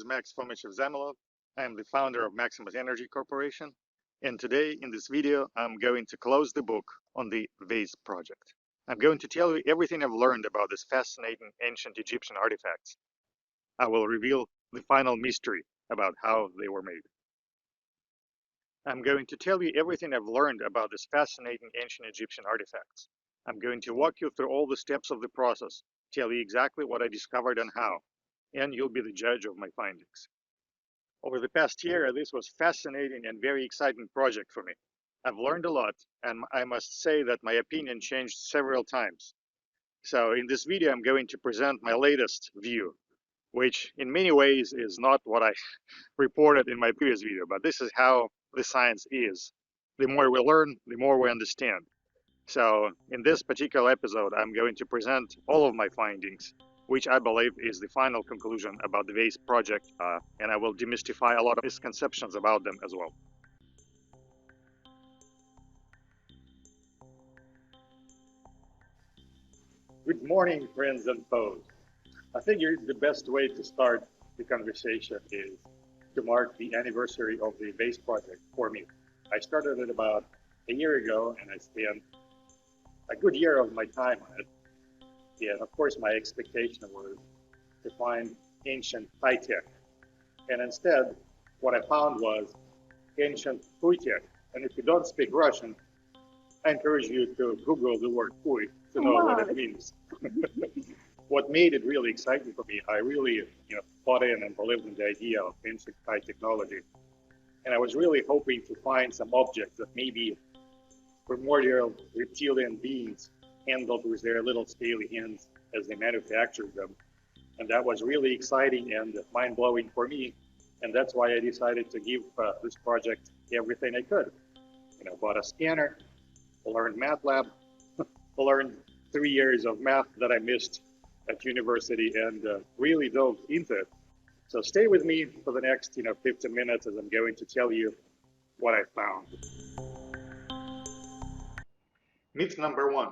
Max Fomitchev-Zamilov. I am the founder of Maximus Energy Corporation, and today in this video I'm going to close the book on the Vase project. I'm going to tell you everything I've learned about these fascinating ancient Egyptian artifacts. I will reveal the final mystery about how they were made. I'm going to tell you everything I've learned about these fascinating ancient Egyptian artifacts. I'm going to walk you through all the steps of the process, tell you exactly what I discovered and how, and you'll be the judge of my findings. Over the past year, this was a fascinating and very exciting project for me. I've learned a lot, and I must say that my opinion changed several times. So in this video, I'm going to present my latest view, which in many ways is not what I reported in my previous video, but this is how the science is. The more we learn, the more we understand. So in this particular episode, I'm going to present all of my findings, which I believe is the final conclusion about the Vase project, and I will demystify a lot of misconceptions about them as well. Good morning, friends and foes. I figured the best way to start the conversation is to mark the anniversary of the Vase project for me. I started it about a year ago, and I spent a good year of my time on it. And of course, my expectation was to find ancient high tech. And instead, what I found was ancient Puy tech. And if you don't speak Russian, I encourage you to Google the word Puy to know what it means. What made it really exciting for me, I really bought in and believed in the idea of ancient high technology. And I was really hoping to find some objects that maybe primordial reptilian beings handled with their little scaly hands as they manufactured them. And that was really exciting and mind-blowing for me. And that's why I decided to give this project everything I could. Bought a scanner, learned MATLAB, learned 3 years of math that I missed at university, and really dove into it. So stay with me for the next 15 minutes as I'm going to tell you what I found. Myth number one,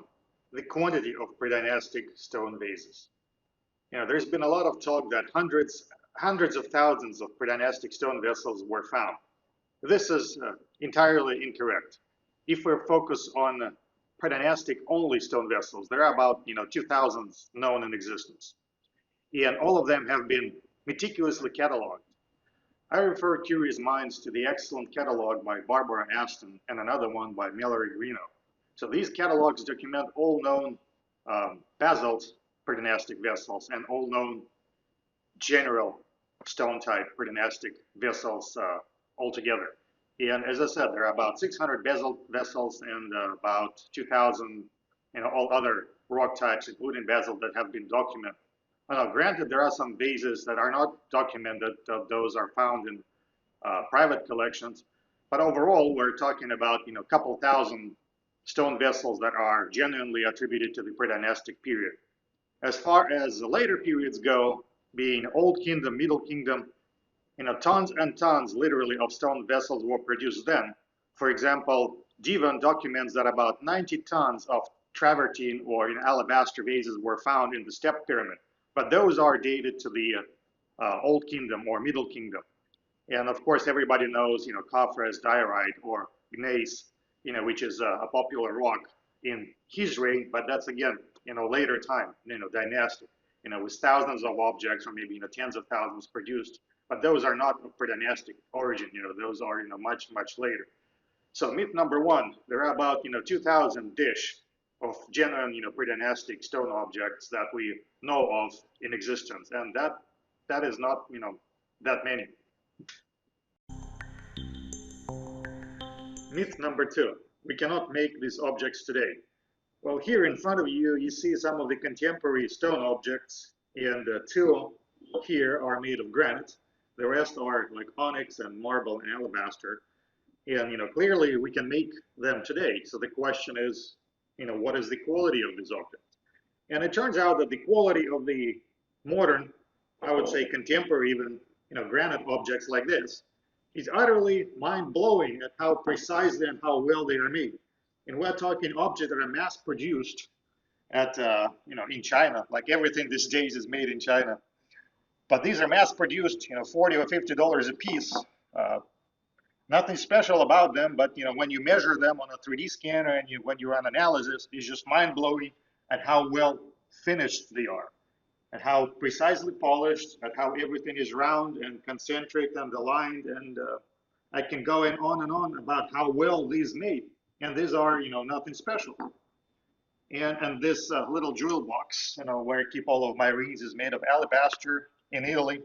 the quantity of predynastic stone vases. There's been a lot of talk that hundreds of thousands of predynastic stone vessels were found. This is entirely incorrect. If we're focused on predynastic only stone vessels, there are about 2,000 known in existence, and all of them have been meticulously cataloged. I refer curious minds to the excellent catalog by Barbara Aston and another one by Mallory Greeno. So these catalogs document all known basalt predynastic vessels and all known general stone type predynastic vessels altogether. And as I said, there are about 600 basalt vessels and about 2,000 all other rock types, including basalt, that have been documented. Granted, there are some vases that are not documented. Those are found in private collections. But overall, we're talking about a couple thousand stone vessels that are genuinely attributed to the Predynastic period. As far as the later periods go, being Old Kingdom, Middle Kingdom, tons and tons, literally, of stone vessels were produced then. For example, Devon documents that about 90 tons of travertine or alabaster vases were found in the Step Pyramid, but those are dated to the Old Kingdom or Middle Kingdom. And of course, everybody knows, Khafre's diorite or gneiss, which is a popular rock in his reign, but that's again, later time, dynastic, with thousands of objects or maybe tens of thousands produced, but those are not of predynastic origin. Those are much later. So myth number one, there are about 2,000 dish of genuine predynastic stone objects that we know of in existence, and that is not that many. Myth number two, we cannot make these objects today. Well, here in front of you, you see some of the contemporary stone objects, and two here are made of granite. The rest are like onyx and marble and alabaster. And clearly we can make them today. So the question is, what is the quality of these objects? And it turns out that the quality of the modern, I would say contemporary even, granite objects like this is utterly mind-blowing at how precisely and how well they are made. And we're talking objects that are mass-produced at, in China, like everything these days is made in China. But these are mass produced, $40 or $50 a piece. Nothing special about them, but when you measure them on a 3D scanner and when you run analysis, it's just mind-blowing at how well finished they are, and how precisely polished, and how everything is round and concentric and aligned. And I can go on and on about how well these made. And these are, nothing special. And this little jewel box, where I keep all of my rings, is made of alabaster in Italy.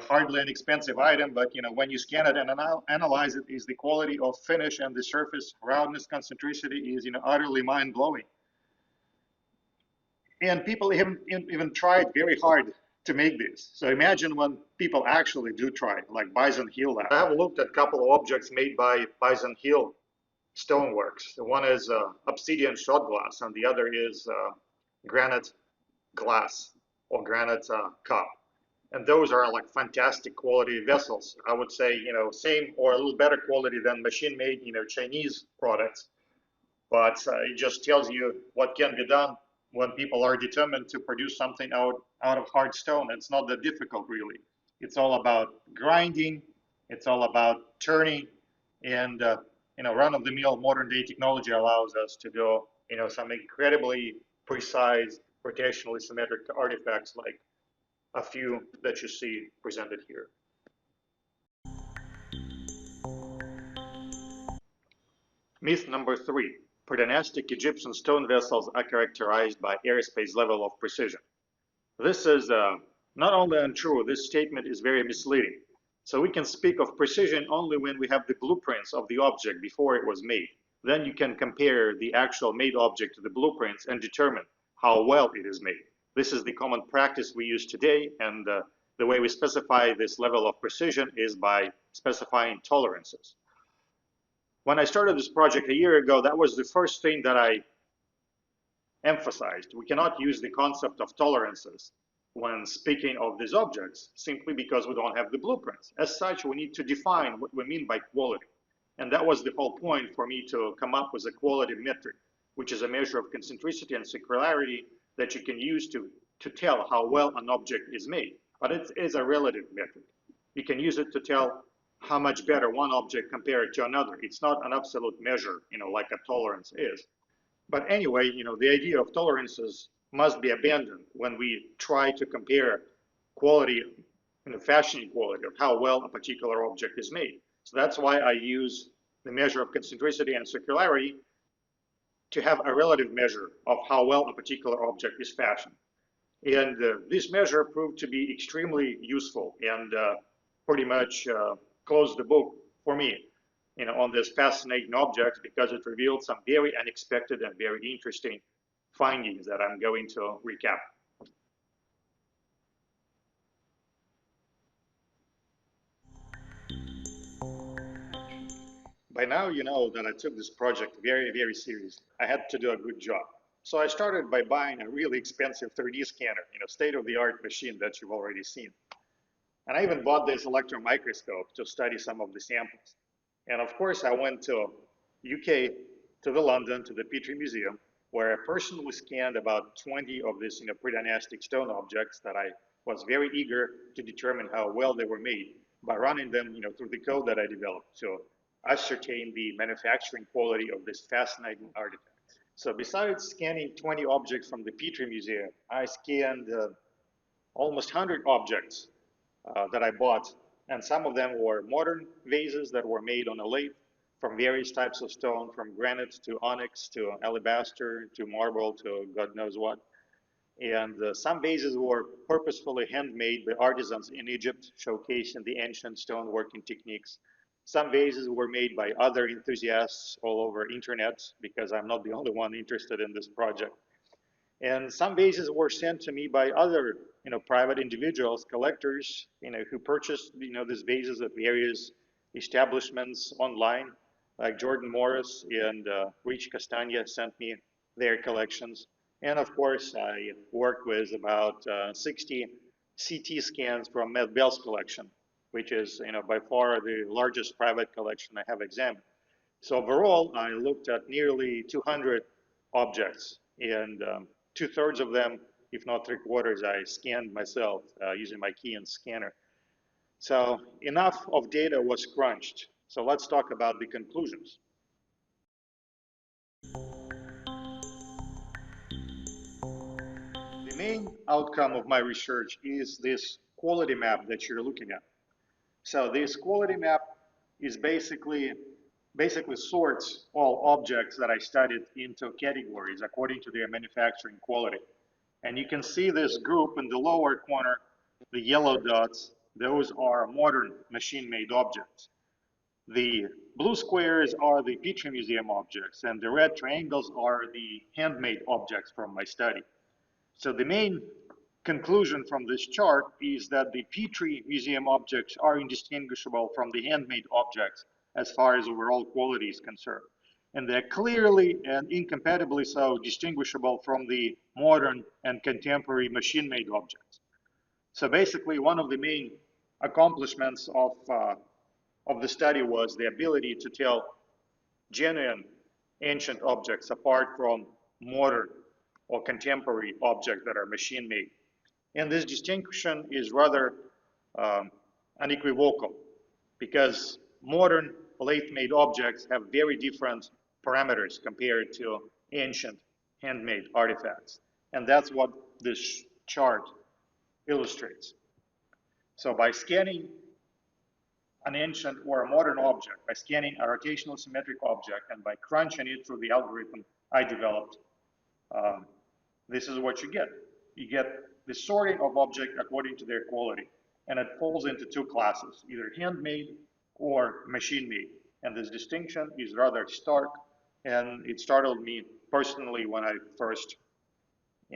Hardly an expensive item, but when you scan it and analyze it, is the quality of finish and the surface roundness concentricity is utterly mind-blowing. And people haven't even tried very hard to make this. So imagine when people actually do try, like Bison Hill Lab. I have looked at a couple of objects made by Bison Hill Stoneworks. One is obsidian shot glass, and the other is granite glass or granite cup. And those are like fantastic quality vessels. I would say, same or a little better quality than machine-made, Chinese products. But it just tells you what can be done when people are determined to produce something out of hard stone. It's not that difficult, really. It's all about grinding. It's all about turning. And, run-of-the-mill modern-day technology allows us to do, some incredibly precise, rotationally symmetric artifacts like a few that you see presented here. Myth number 3. Predynastic Egyptian stone vessels are characterized by airspace level of precision. This is not only untrue, this statement is very misleading. So we can speak of precision only when we have the blueprints of the object before it was made. Then you can compare the actual made object to the blueprints and determine how well it is made. This is the common practice we use today, and the way we specify this level of precision is by specifying tolerances. When I started this project a year ago, that was the first thing that I emphasized. We cannot use the concept of tolerances when speaking of these objects, simply because we don't have the blueprints. As such, we need to define what we mean by quality. And that was the whole point for me to come up with a quality metric, which is a measure of concentricity and circularity that you can use to tell how well an object is made. But it is a relative metric. You can use it to tell how much better one object compared to another. It's not an absolute measure, like a tolerance is. But anyway, the idea of tolerances must be abandoned when we try to compare quality, fashion quality of how well a particular object is made. So that's why I use the measure of concentricity and circularity to have a relative measure of how well a particular object is fashioned. And this measure proved to be extremely useful and pretty much closed the book for me, on this fascinating object, because it revealed some very unexpected and very interesting findings that I'm going to recap. By now, you know that I took this project very, very seriously. I had to do a good job. So I started by buying a really expensive 3D scanner, state-of-the-art machine that you've already seen. And I even bought this electron microscope to study some of the samples. And of course, I went to UK, to London, to the Petrie Museum, where I personally scanned about 20 of these predynastic stone objects that I was very eager to determine how well they were made by running them through the code that I developed to ascertain the manufacturing quality of this fascinating artifact. So besides scanning 20 objects from the Petrie Museum, I scanned almost 100 objects that I bought, and some of them were modern vases that were made on a lathe from various types of stone, from granite to onyx to alabaster to marble to God knows what. And some vases were purposefully handmade by artisans in Egypt, showcasing the ancient stoneworking techniques. Some vases were made by other enthusiasts all over internet, because I'm not the only one interested in this project. And some vases were sent to me by other, private individuals, collectors, who purchased, these vases at various establishments online, like Jordan Morris and Rich Castagna sent me their collections. And of course, I worked with about 60 CT scans from Matt Bell's collection, which is, by far the largest private collection I have examined. So overall, I looked at nearly 200 objects, and 2/3 of them if not 3/4, I scanned myself using my key and scanner. So enough of data was crunched. So let's talk about the conclusions. The main outcome of my research is this quality map that you're looking at. So this quality map is basically sorts all objects that I studied into categories according to their manufacturing quality. And you can see this group in the lower corner, the yellow dots, those are modern machine-made objects. The blue squares are the Petri Museum objects, and the red triangles are the handmade objects from my study. So the main conclusion from this chart is that the Petri Museum objects are indistinguishable from the handmade objects as far as overall quality is concerned. And they're clearly and incompatibly so distinguishable from the modern and contemporary machine-made objects. So basically, one of the main accomplishments of the study was the ability to tell genuine ancient objects apart from modern or contemporary objects that are machine-made. And this distinction is rather unequivocal because modern lathe-made objects have very different parameters compared to ancient handmade artifacts. And that's what this chart illustrates. So by scanning an ancient or a modern object, by scanning a rotational symmetric object, and by crunching it through the algorithm I developed, this is what you get. You get the sorting of objects according to their quality. And it falls into two classes, either handmade or machine-made. And this distinction is rather stark, and it startled me personally when I first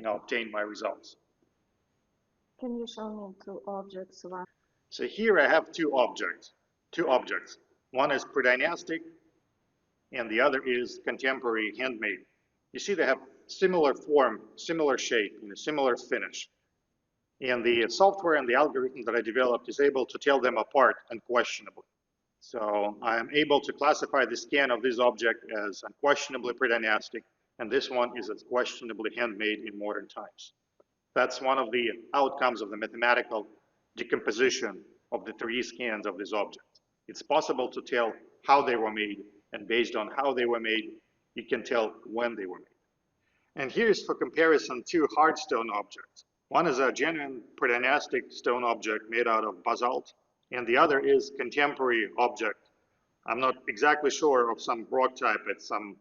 obtained my results. Can you show me two objects? So here I have two objects. One is Predynastic, and the other is contemporary handmade. You see they have similar form, similar shape, similar finish. And the software and the algorithm that I developed is able to tell them apart unquestionably. So I am able to classify the scan of this object as unquestionably Predynastic, and this one is unquestionably handmade in modern times. That's one of the outcomes of the mathematical decomposition of the 3D scans of this object. It's possible to tell how they were made, and based on how they were made, you can tell when they were made. And here's for comparison two hard stone objects. One is a genuine Predynastic stone object made out of basalt, and the other is contemporary object. I'm not exactly sure of some rock type, it's some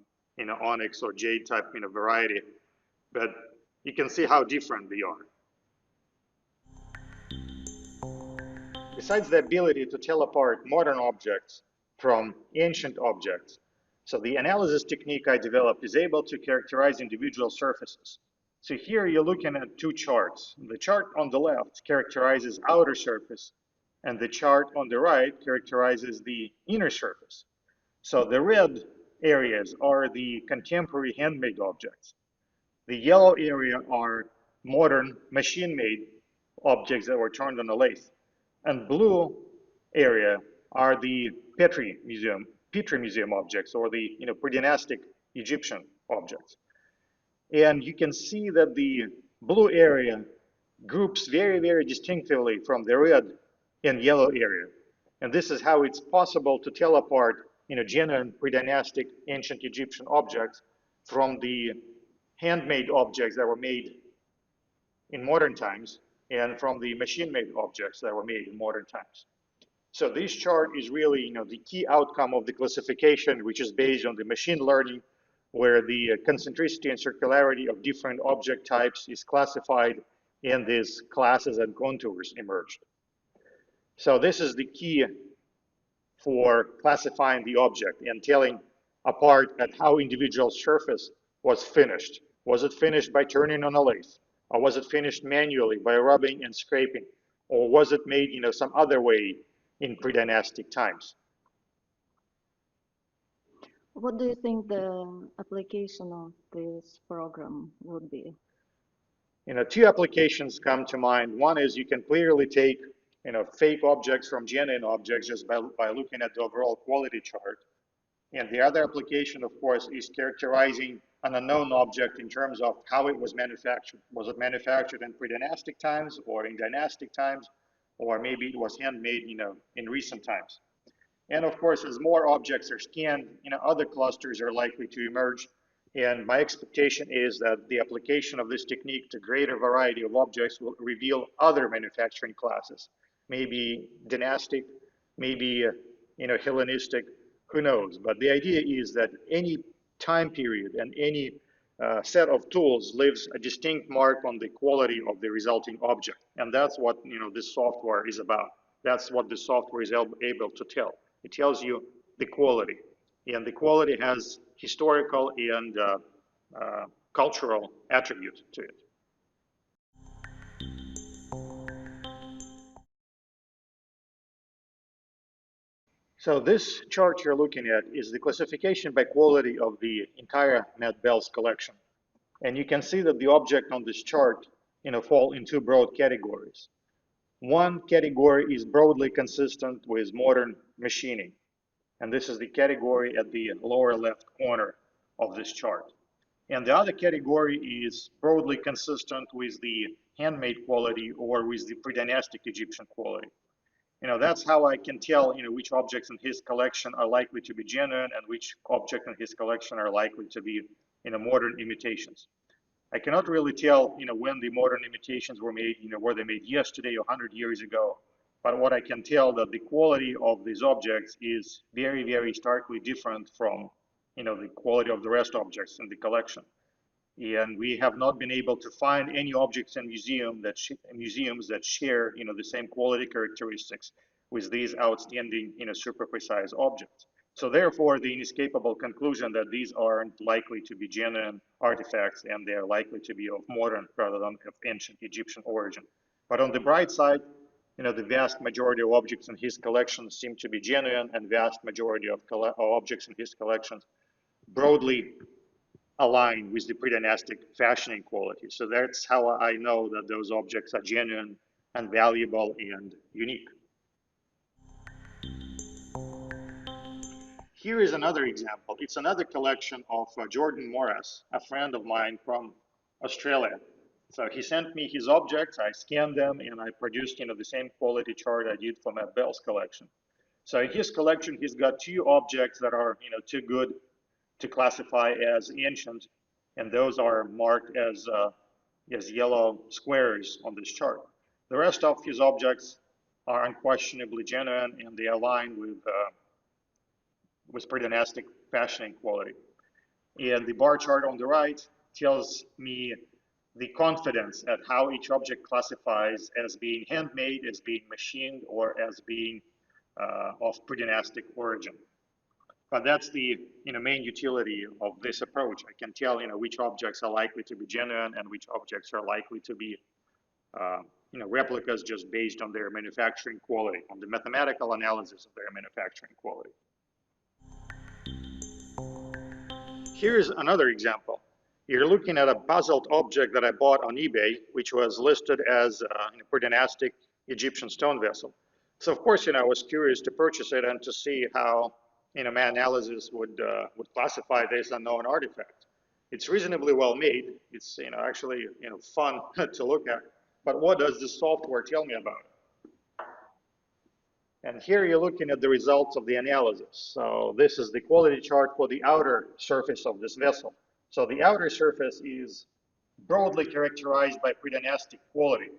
onyx or jade type variety, but you can see how different they are. Besides the ability to tell apart modern objects from ancient objects, so the analysis technique I developed is able to characterize individual surfaces. So here you're looking at two charts. The chart on the left characterizes outer surface, and the chart on the right characterizes the inner surface. So the red areas are the contemporary handmade objects. The yellow area are modern machine-made objects that were turned on a lathe. And blue area are the Petri Museum objects, or the Predynastic Egyptian objects. And you can see that the blue area groups very, very distinctively from the red and yellow area. And this is how it's possible to tell apart genuine Predynastic ancient Egyptian objects from the handmade objects that were made in modern times, and from the machine-made objects that were made in modern times. So this chart is really the key outcome of the classification, which is based on the machine learning, where the concentricity and circularity of different object types is classified, and these classes and contours emerged. So this is the key for classifying the object and telling apart at how individual surface was finished. Was it finished by turning on a lathe? Or was it finished manually by rubbing and scraping? Or was it made some other way in Predynastic times? What do you think the application of this program would be? Two applications come to mind. One is you can clearly take fake objects from genuine objects just by looking at the overall quality chart. And the other application, of course, is characterizing an unknown object in terms of how it was manufactured. Was it manufactured in predynastic times or in dynastic times, or maybe it was handmade, in recent times. And of course, as more objects are scanned, other clusters are likely to emerge. And my expectation is that the application of this technique to greater variety of objects will reveal other manufacturing classes, maybe dynastic, maybe Hellenistic, who knows? But the idea is that any time period and any set of tools leaves a distinct mark on the quality of the resulting object, and that's what this software is about. That's what the software is able to tell. It tells you the quality, and the quality has historical and cultural attributes to it. So this chart you're looking at is the classification by quality of the entire Matt Bell's collection. And you can see that the objects on this chart fall in two broad categories. One category is broadly consistent with modern machining. And this is the category at the lower left corner of this chart. And the other category is broadly consistent with the handmade quality or with the predynastic Egyptian quality. That's how I can tell, which objects in his collection are likely to be genuine and which objects in his collection are likely to be, modern imitations. I cannot really tell, when the modern imitations were made, were they made yesterday or 100 years ago. But what I can tell that the quality of these objects is very, very starkly different from, the quality of the rest objects in the collection. And we have not been able to find any objects in museums that share, the same quality characteristics with these outstanding, super precise objects. So therefore, the inescapable conclusion that these aren't likely to be genuine artifacts and they're likely to be of modern rather than of ancient Egyptian origin. But on the bright side, the vast majority of objects in his collection seem to be genuine, and vast majority of objects in his collections broadly align with the predynastic fashioning quality. So that's how I know that those objects are genuine and valuable and unique. Here is another example. It's another collection of Jordan Morris, a friend of mine from Australia. So he sent me his objects, I scanned them, and I produced the same quality chart I did for Matt Bell's collection. So in his collection, he's got two objects that are too good to classify as ancient, and those are marked as yellow squares on this chart. The rest of his objects are unquestionably genuine, and they align with predynastic fashioning quality. And the bar chart on the right tells me the confidence at how each object classifies as being handmade, as being machined, or as being of predynastic origin. But that's the main utility of this approach. I can tell which objects are likely to be genuine and which objects are likely to be replicas just based on their manufacturing quality, on the mathematical analysis of their manufacturing quality. Here's another example. You're looking at a puzzled object that I bought on eBay, which was listed as a predynastic Egyptian stone vessel. So of course, I was curious to purchase it and to see how my analysis would classify this unknown artifact. It's reasonably well made. It's actually fun to look at. But what does the software tell me about it? And here you're looking at the results of the analysis. So this is the quality chart for the outer surface of this vessel. So the outer surface is broadly characterized by predynastic quality.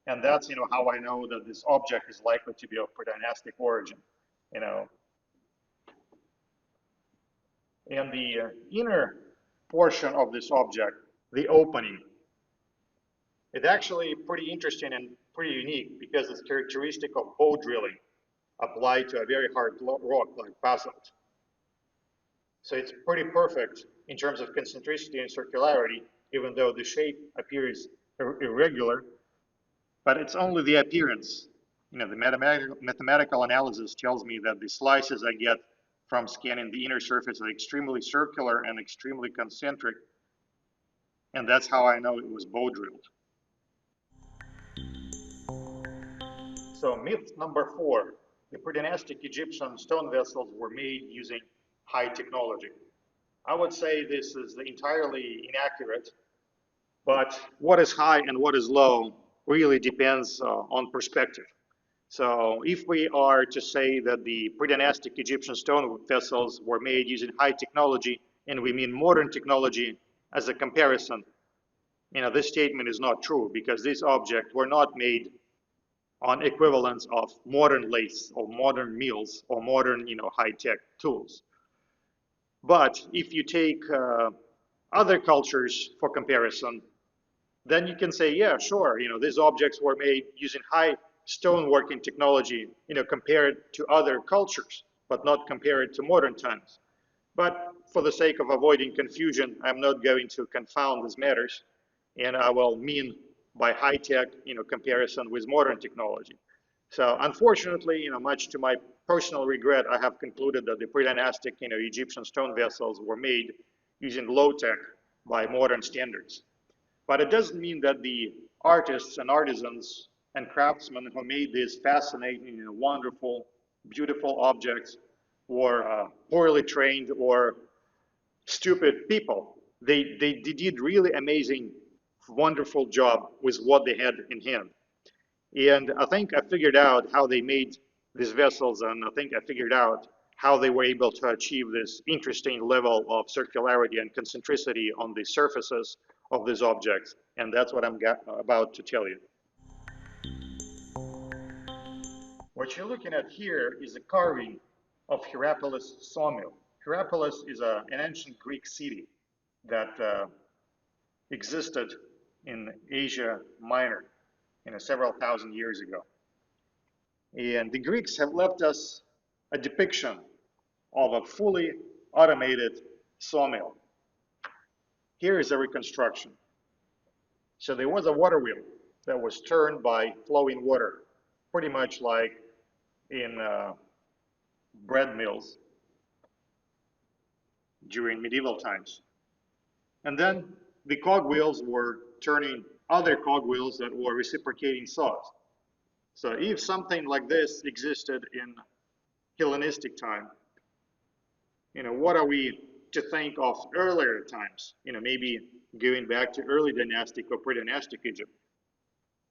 And that's how I know that this object is likely to be of predynastic origin. And the inner portion of this object, the opening, it's actually pretty interesting and pretty unique because it's characteristic of bow drilling applied to a very hard rock like basalt. So it's pretty perfect in terms of concentricity and circularity, even though the shape appears irregular, but it's only the appearance. The mathematical analysis tells me that the slices I get from scanning the inner surface are extremely circular and extremely concentric, and that's how I know it was bow drilled. So myth number 4, the predynastic Egyptian stone vessels were made using high technology. I would say this is entirely inaccurate, but what is high and what is low really depends on perspective. So if we are to say that the Predynastic Egyptian stone vessels were made using high technology, and we mean modern technology as a comparison, this statement is not true, because these objects were not made on equivalents of modern lathes or modern mills or modern, high-tech tools. But if you take other cultures for comparison, then you can say, yeah, sure, these objects were made using high stoneworking technology, compared to other cultures, but not compared to modern times. But for the sake of avoiding confusion, I'm not going to confound these matters, and I will mean by high-tech, comparison with modern technology. So unfortunately, much to my personal regret, I have concluded that the pre-dynastic, Egyptian stone vessels were made using low-tech by modern standards. But it doesn't mean that the artists and artisans and craftsmen who made these fascinating, wonderful, beautiful objects were poorly trained or stupid people. They did really amazing, wonderful job with what they had in hand. And I think I figured out how they made these vessels, and I think I figured out how they were able to achieve this interesting level of circularity and concentricity on the surfaces of these objects. And that's what I'm about to tell you. What you're looking at here is a carving of Hierapolis sawmill. Hierapolis is an ancient Greek city that existed in Asia Minor, several thousand years ago. And the Greeks have left us a depiction of a fully automated sawmill. Here is a reconstruction. So there was a water wheel that was turned by flowing water, pretty much like in bread mills during medieval times. And then the cogwheels were turning other cogwheels that were reciprocating saws. So if something like this existed in Hellenistic time, what are we to think of earlier times? Maybe going back to early dynastic or pre-dynastic Egypt.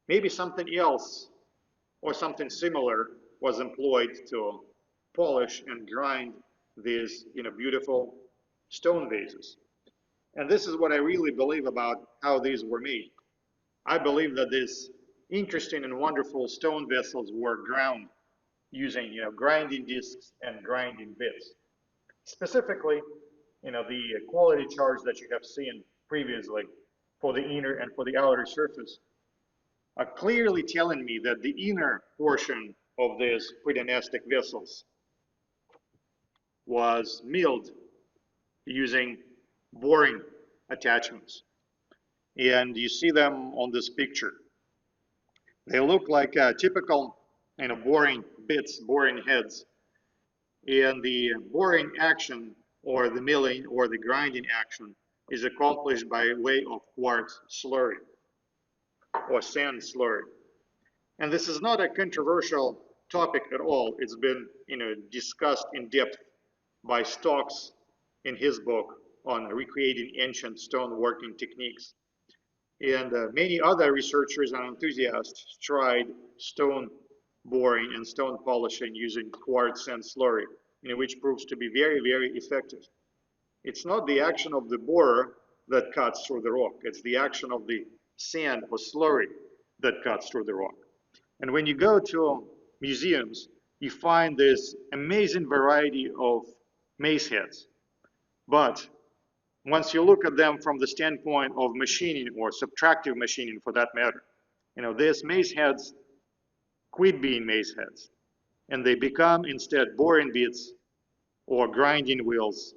Maybe something else or something similar was employed to polish and grind these, beautiful stone vases. And this is what I really believe about how these were made. I believe that these interesting and wonderful stone vessels were ground using, grinding discs and grinding bits. Specifically, the quality charts that you have seen previously for the inner and for the outer surface are clearly telling me that the inner portion of these pre-dynastic vessels was milled using boring attachments. And you see them on this picture. They look like typical, boring bits, boring heads. And the boring action or the milling or the grinding action is accomplished by way of quartz slurry or sand slurry. And this is not a controversial topic at all. It's been, discussed in depth by Stokes in his book on recreating ancient stone working techniques. And many other researchers and enthusiasts tried stone boring and stone polishing using quartz sand slurry, which proves to be very, very effective. It's not the action of the borer that cuts through the rock. It's the action of the sand or slurry that cuts through the rock. And when you go to museums, you find this amazing variety of mace heads. But once you look at them from the standpoint of machining or subtractive machining for that matter, these mace heads quit being mace heads, and they become instead boring bits or grinding wheels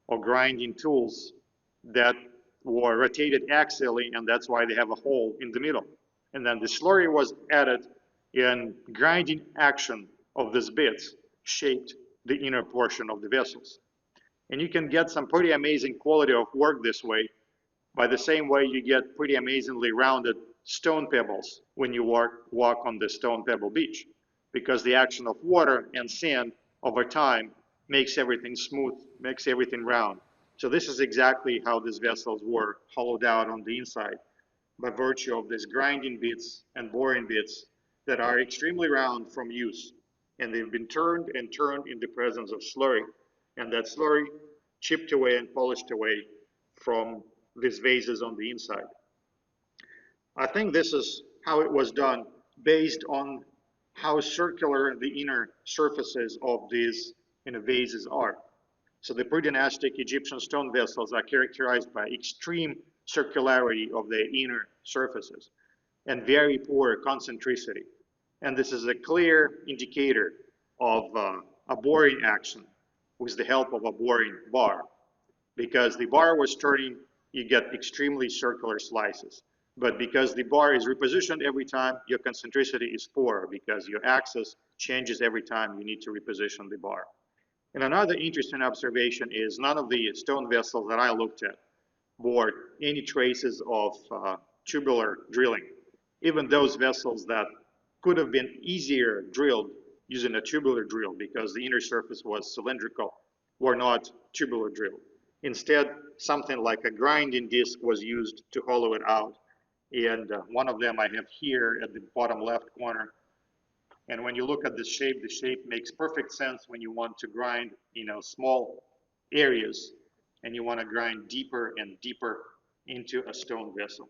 or grinding tools that were rotated axially, and that's why they have a hole in the middle. And then the slurry was added, and grinding action of these bits shaped the inner portion of the vessels. And you can get some pretty amazing quality of work this way, by the same way you get pretty amazingly rounded stone pebbles when you walk on the stone pebble beach, because the action of water and sand over time makes everything smooth, makes everything round. So this is exactly how these vessels were hollowed out on the inside by virtue of these grinding bits and boring bits that are extremely round from use. And they've been turned and turned in the presence of slurry. And that slurry chipped away and polished away from these vases on the inside. I think this is how it was done based on how circular the inner surfaces of these vases are. So the Predynastic Egyptian stone vessels are characterized by extreme circularity of their inner surfaces and very poor concentricity. And this is a clear indicator of a boring action with the help of a boring bar. Because the bar was turning, you get extremely circular slices. But because the bar is repositioned every time, your concentricity is poor because your axis changes every time you need to reposition the bar. And another interesting observation is none of the stone vessels that I looked at bore any traces of tubular drilling. Even those vessels that could have been easier drilled using a tubular drill because the inner surface was cylindrical were not tubular drilled. Instead, something like a grinding disc was used to hollow it out. And one of them I have here at the bottom left corner. And when you look at the shape makes perfect sense when you want to grind, small areas, and you want to grind deeper and deeper into a stone vessel.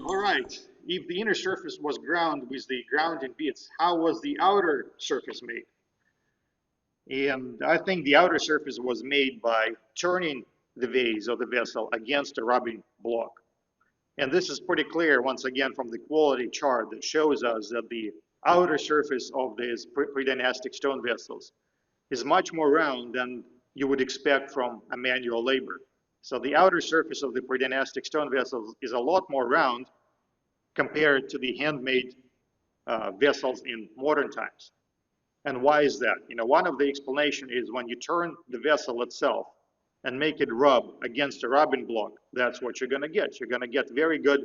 All right, if the inner surface was ground with the grounding bits, how was the outer surface made? And I think the outer surface was made by turning the vase or the vessel against a rubbing block. And this is pretty clear, once again, from the quality chart that shows us that the outer surface of these predynastic stone vessels is much more round than you would expect from a manual labor. So the outer surface of the predynastic stone vessels is a lot more round compared to the handmade vessels in modern times. And why is that? One of the explanation is when you turn the vessel itself and make it rub against a rubbing block, that's what you're going to get. You're going to get very good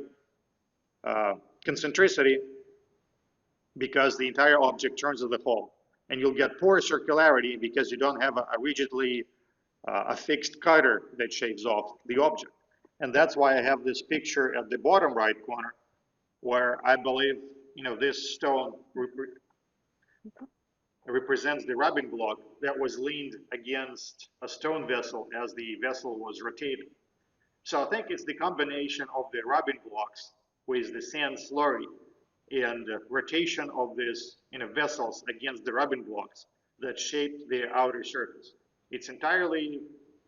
concentricity because the entire object turns to the whole. And you'll get poor circularity because you don't have a rigidly affixed cutter that shaves off the object. And that's why I have this picture at the bottom right corner where I believe, this stone represents the rubbing block that was leaned against a stone vessel as the vessel was rotating. So I think it's the combination of the rubbing blocks with the sand slurry and the rotation of these vessels against the rubbing blocks that shaped the outer surface. It's entirely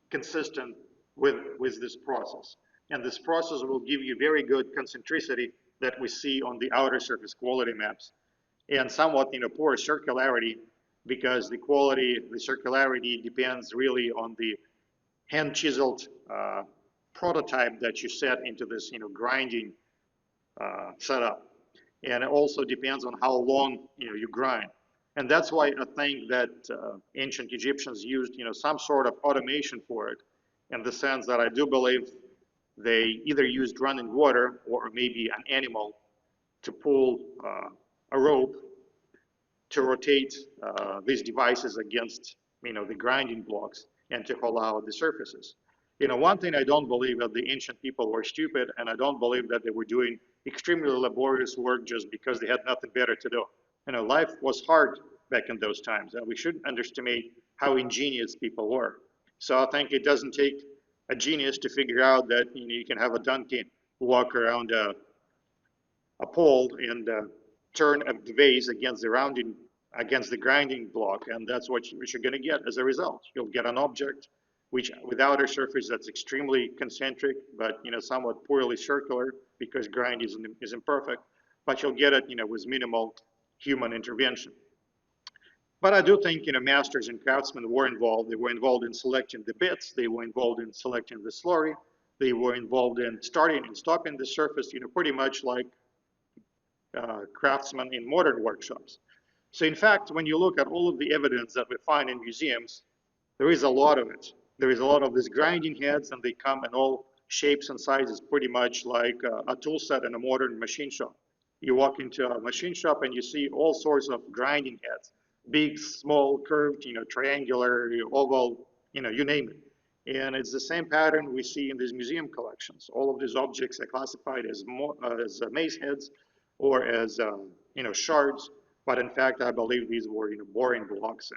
consistent with this process. And this process will give you very good concentricity that we see on the outer surface quality maps and somewhat poor circularity because the quality, the circularity depends really on the hand chiseled prototype that you set into this grinding setup. And it also depends on how long you grind. And that's why I think that ancient Egyptians used some sort of automation for it, in the sense that I do believe they either used running water or maybe an animal to pull a rope to rotate these devices against the grinding blocks and to hollow out the surfaces. One thing I don't believe that the ancient people were stupid, and I don't believe that they were doing extremely laborious work just because they had nothing better to do. Life was hard back in those times, and we shouldn't underestimate how ingenious people were. So I think it doesn't take a genius to figure out that you can have a donkey walk around a pole and turn a vase against the grinding block, and that's what you're going to get as a result. You'll get an object which with outer surface that's extremely concentric, but somewhat poorly circular because grind is imperfect. But you'll get it with minimal human intervention. But I do think masters and craftsmen were involved. They were involved in selecting the bits. They were involved in selecting the slurry. They were involved in starting and stopping the surface. Pretty much like craftsmen in modern workshops. So in fact, when you look at all of the evidence that we find in museums, there is a lot of it. There is a lot of these grinding heads, and they come in all shapes and sizes, pretty much like a tool set in a modern machine shop. You walk into a machine shop and you see all sorts of grinding heads. big, small, curved, triangular, oval, you name it. And it's the same pattern we see in these museum collections. All of these objects are classified as mace heads or as shards, but in fact, I believe these were boring blocks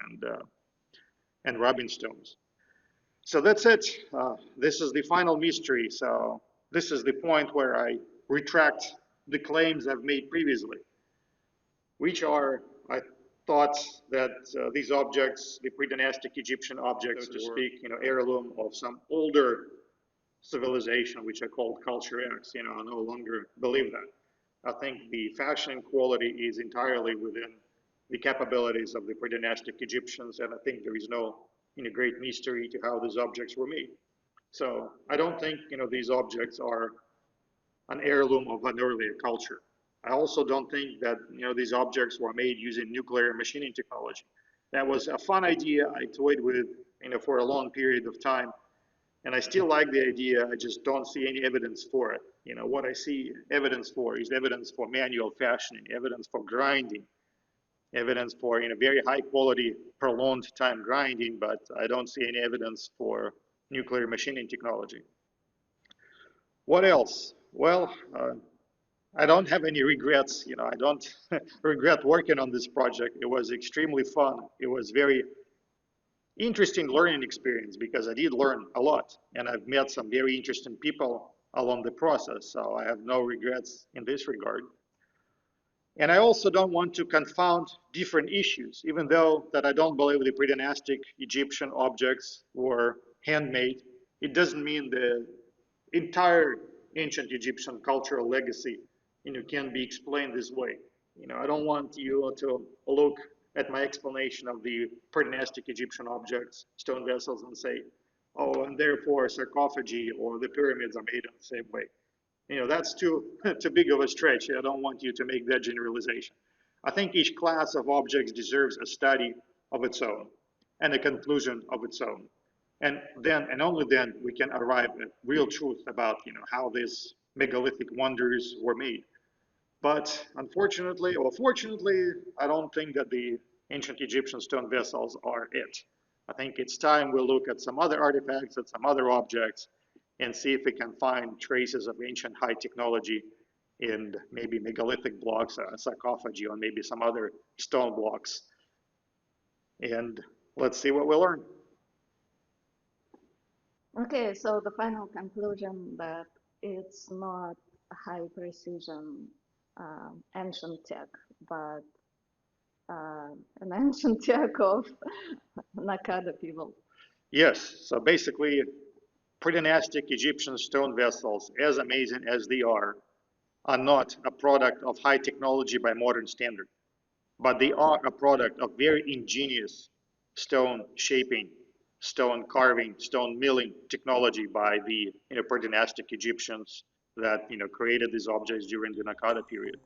and rubbing stones. So that's it. This is the final mystery. So this is the point where I retract the claims I've made previously, which are, I thought that these objects, the Predynastic Egyptian objects, so to speak, heirloom of some older civilization, which I called Culture X. I no longer believe that. I think the fashion quality is entirely within the capabilities of the Predynastic Egyptians, and I think there is no great mystery to how these objects were made. So I don't think these objects are an heirloom of an earlier culture. I also don't think that these objects were made using nuclear machining technology. That was a fun idea I toyed with for a long period of time, and I still like the idea. I just don't see any evidence for it. What I see evidence for is evidence for manual fashioning, evidence for grinding, evidence for very high quality prolonged time grinding, but I don't see any evidence for nuclear machining technology. What else? Well, I don't have any regrets. I don't regret working on this project. It was extremely fun. It was very interesting learning experience because I did learn a lot, and I've met some very interesting people along the process. So I have no regrets in this regard. And I also don't want to confound different issues, even though that I don't believe the Predynastic Egyptian objects were handmade. It doesn't mean the entire ancient Egyptian cultural legacy, can be explained this way. I don't want you to look at my explanation of the Predynastic Egyptian objects, stone vessels, and say, oh, and therefore sarcophagi or the pyramids are made in the same way. That's too too big of a stretch. I don't want you to make that generalization. I think each class of objects deserves a study of its own and a conclusion of its own. And then, and only then, we can arrive at real truth about how these megalithic wonders were made. But unfortunately, or fortunately, I don't think that the ancient Egyptian stone vessels are it. I think it's time we look at some other artifacts, at some other objects, and see if we can find traces of ancient high technology in maybe megalithic blocks, sarcophagi, or maybe some other stone blocks. And let's see what we learn. Okay, so the final conclusion that it's not high precision ancient tech, but an ancient tech of Nakada people. Yes, so basically, Predynastic Egyptian stone vessels, as amazing as they are not a product of high technology by modern standard, but they are a product of very ingenious stone shaping, stone carving, stone milling technology by the Predynastic Egyptians that created these objects during the Nakada period.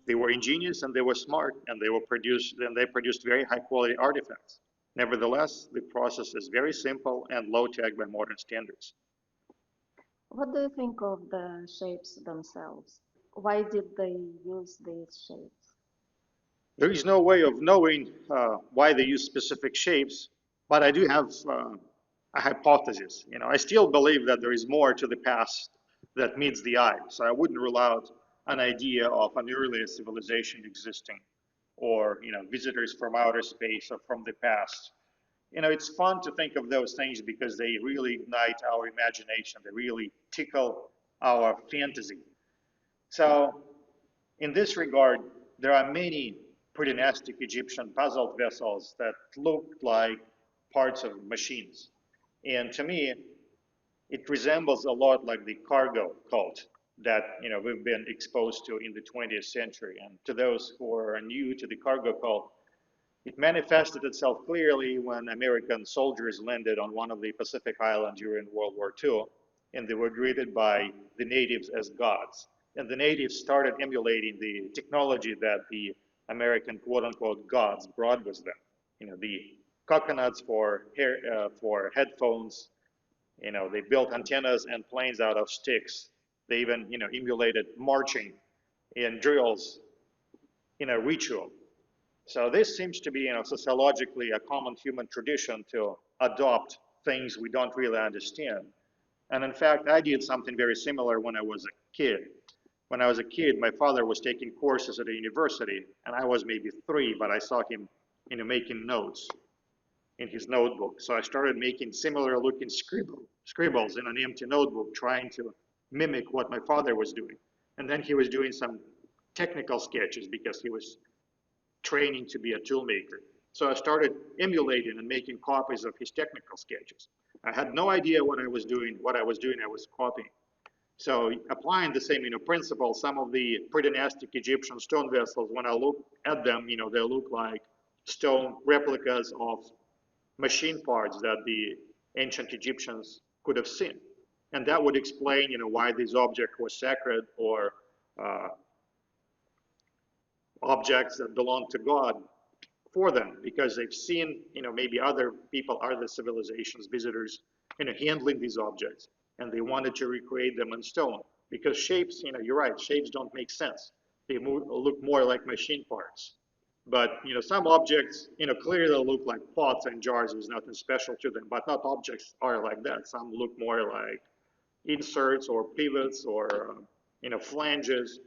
They were ingenious and they were smart and they produced very high quality artifacts. Nevertheless, the process is very simple and low tech by modern standards. What do you think of the shapes themselves? Why did they use these shapes? There is no way of knowing why they use specific shapes, but I do have a hypothesis. I still believe that there is more to the past that meets the eye. So I wouldn't rule out an idea of an earlier civilization existing, or visitors from outer space or from the past. It's fun to think of those things because they really ignite our imagination. They really tickle our fantasy. So in this regard, there are many Predynastic Egyptian puzzle vessels that looked like parts of machines. And to me, it resembles a lot like the cargo cult that we've been exposed to in the 20th century. And to those who are new to the cargo cult, it manifested itself clearly when American soldiers landed on one of the Pacific islands during World War II, and they were greeted by the natives as gods. And the natives started emulating the technology that the American quote-unquote gods brought with them. The coconuts for for headphones. They built antennas and planes out of sticks. They even emulated marching in drills in a ritual. So this seems to be, sociologically a common human tradition to adopt things we don't really understand. And in fact, I did something very similar when I was a kid. When I was a kid, my father was taking courses at a university, and I was maybe 3, but I saw him, making notes in his notebook. So I started making similar looking scribbles in an empty notebook, trying to mimic what my father was doing. And then he was doing some technical sketches because he was training to be a toolmaker. So I started emulating and making copies of his technical sketches. I had no idea what I was doing. I was copying. So applying the same, principle, some of the Predynastic Egyptian stone vessels, when I look at them, they look like stone replicas of machine parts that the ancient Egyptians could have seen. And that would explain, why these objects were sacred or uh, objects that belong to God for them, because they've seen, maybe other people, other civilizations, visitors, handling these objects, and they wanted to recreate them in stone. Because shapes, you're right, shapes don't make sense. They look more like machine parts. But some objects, clearly look like pots and jars. There's nothing special to them. But not objects are like that. Some look more like inserts or pivots or flanges.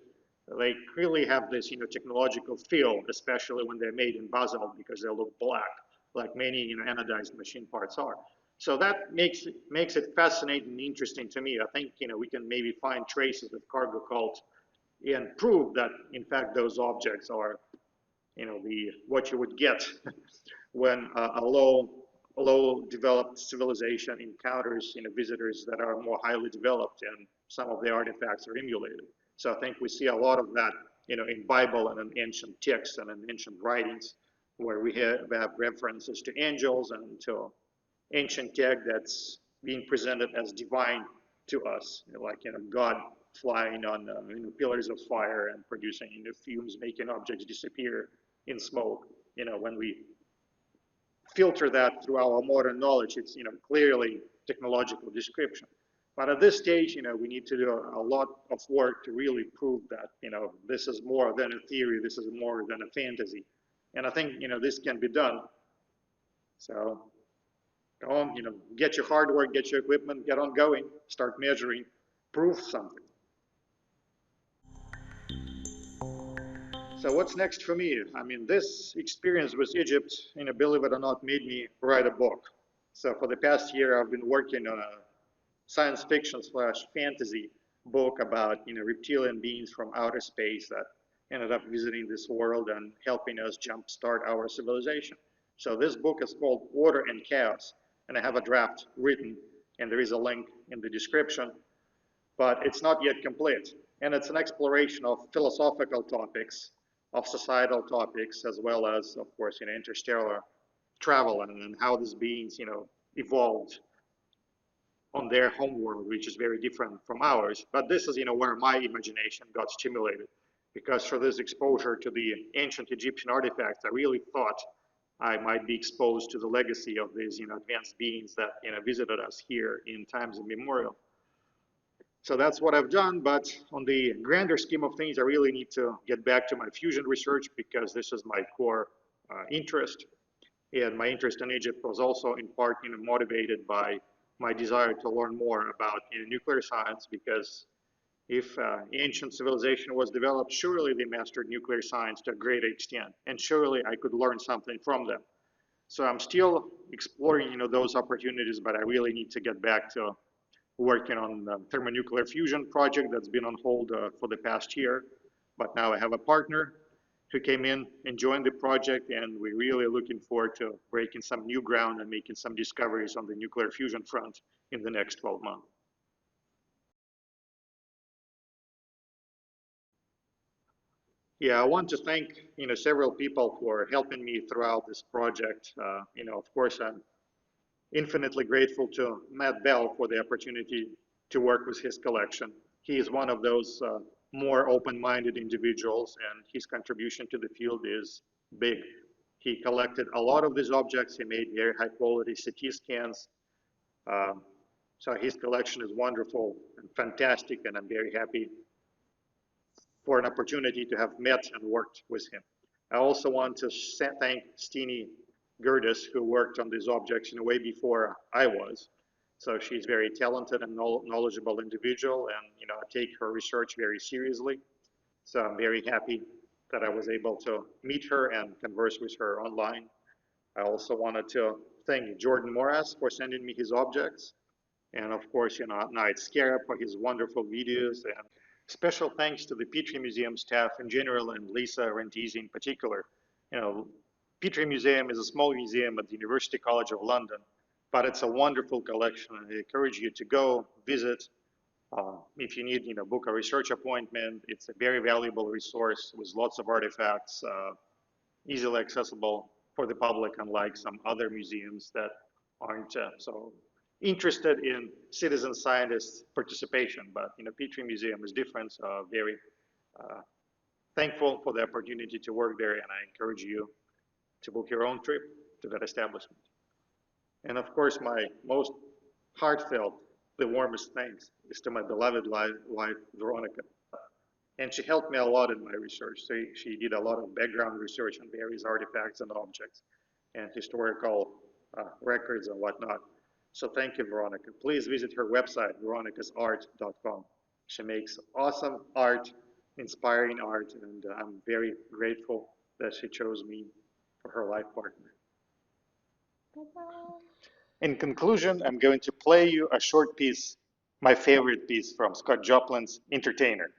They clearly have this technological feel, especially when they're made in basalt because they look black, like many anodized machine parts are. So that makes it fascinating and interesting to me. I think we can maybe find traces of cargo cult and prove that in fact those objects are what you would get when a low developed civilization encounters visitors that are more highly developed, and some of the artifacts are emulated. So I think we see a lot of that in Bible and in ancient texts and in ancient writings, where we have references to angels and to ancient tech that's being presented as divine to us, like God flying on pillars of fire and producing fumes, making objects disappear in smoke. When we filter that through our modern knowledge, it's clearly technological description. But at this stage, we need to do a lot of work to really prove that this is more than a theory, this is more than a fantasy, and I think this can be done. So go on, get your hardware, get your equipment, get on going, start measuring, prove something. So what's next for me? I mean, this experience with Egypt, believe it or not, made me write a book. So for the past year, I've been working on a science fiction slash fantasy book about reptilian beings from outer space that ended up visiting this world and helping us jumpstart our civilization. So this book is called Order and Chaos, and I have a draft written, and there is a link in the description, but it's not yet complete. And it's an exploration of philosophical topics, of societal topics, as well as, of course, interstellar travel and how these beings, evolved on their homeworld, which is very different from ours. But this is, where my imagination got stimulated, because for this exposure to the ancient Egyptian artifacts, I really thought I might be exposed to the legacy of these, advanced beings that, visited us here in times immemorial. So that's what I've done, but on the grander scheme of things, I really need to get back to my fusion research because this is my core interest. And my interest in Egypt was also in part motivated by my desire to learn more about nuclear science, because if ancient civilization was developed, surely they mastered nuclear science to a great extent, and surely I could learn something from them. So I'm still exploring those opportunities, but I really need to get back to working on the thermonuclear fusion project that's been on hold for the past year. But now I have a partner who came in and joined the project, and we're really looking forward to breaking some new ground and making some discoveries on the nuclear fusion front in the next 12 months. Yeah, I want to thank several people for helping me throughout this project. Of course, I'm infinitely grateful to Matt Bell for the opportunity to work with his collection. He is one of those more open-minded individuals, and his contribution to the field is big. He collected a lot of these objects. He made very high-quality CT scans. Um, so his collection is wonderful and fantastic, and I'm very happy for an opportunity to have met and worked with him. I also want to thank Stine Gerdes, who worked on these objects way before I was. So she's very talented and knowledgeable individual, and I take her research very seriously. So I'm very happy that I was able to meet her and converse with her online. I also wanted to thank Jordan Moras for sending me his objects. And of course, Knight Scarab for his wonderful videos. And special thanks to the Petrie Museum staff in general and Lisa Rentisi in particular. Petrie Museum is a small museum at the University College of London, but it's a wonderful collection. I encourage you to go visit. If you need, book a research appointment, it's a very valuable resource with lots of artifacts, easily accessible for the public, unlike some other museums that aren't so interested in citizen scientists' participation. But Petrie Museum is different. So very thankful for the opportunity to work there, and I encourage you to book your own trip to that establishment. And of course, my most heartfelt, the warmest thanks is to my beloved wife, Veronica. And she helped me a lot in my research. So she did a lot of background research on various artifacts and objects and historical records and whatnot. So thank you, Veronica. Please visit her website, veronicasart.com. She makes awesome art, inspiring art, and I'm very grateful that she chose me for her life partner. In conclusion, I'm going to play you a short piece, my favorite piece from Scott Joplin's Entertainer.